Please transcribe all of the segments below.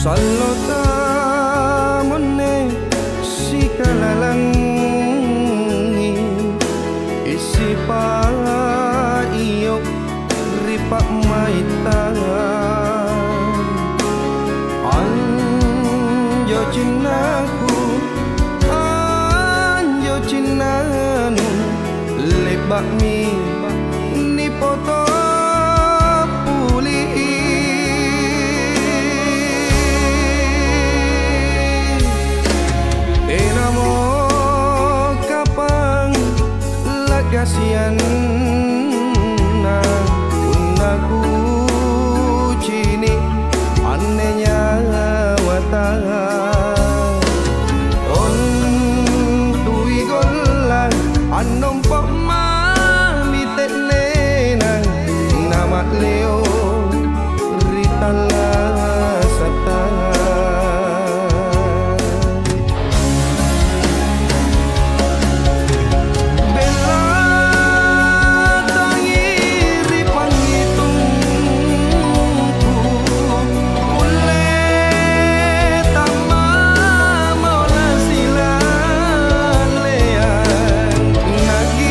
Salota mone si kalalangi isi pa iyo ripa maita anjo cinanu lebak mi ni poto kasihan na unaku cini anehnya wata on tui gola anom pok mami tenena nama leo ritala sata nagi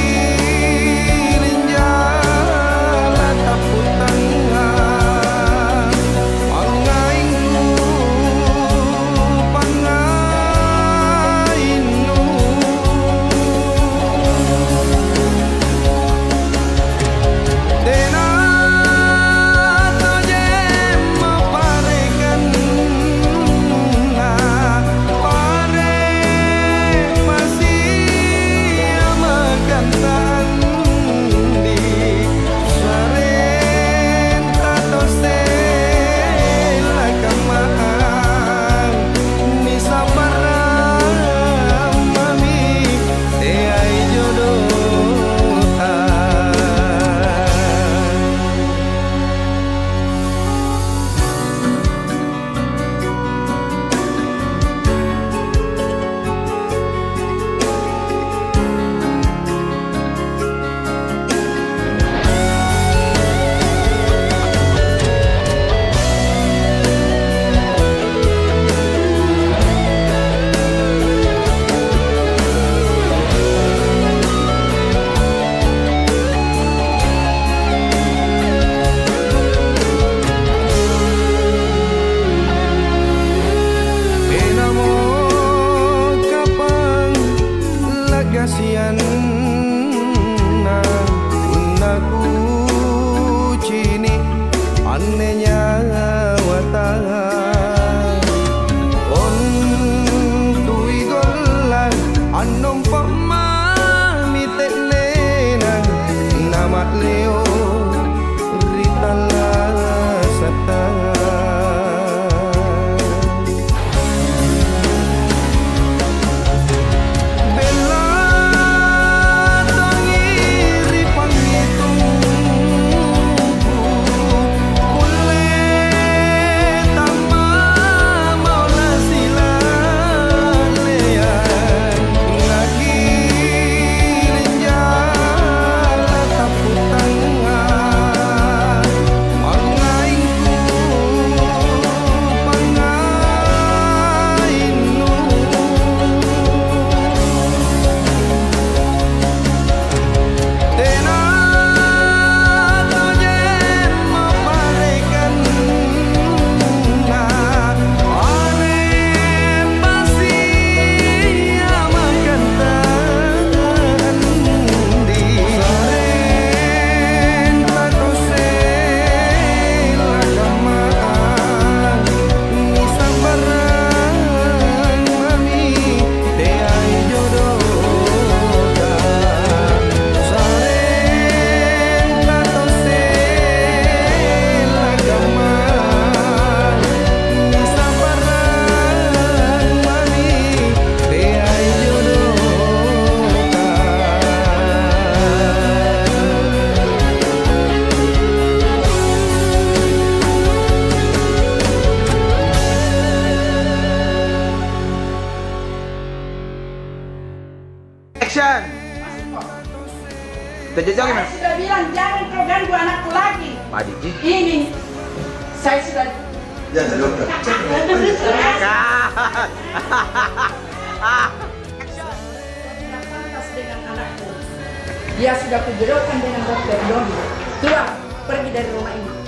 Jadi Saya sudah bilang jangan kau ganggu anakku lagi. Pak Diki. Ini saya sudah. Jangan dokter. Tidak pantas dengan anakku. Dia sudah kujodohkan dengan dokter Doni. Keluar, pergi dari rumah ini.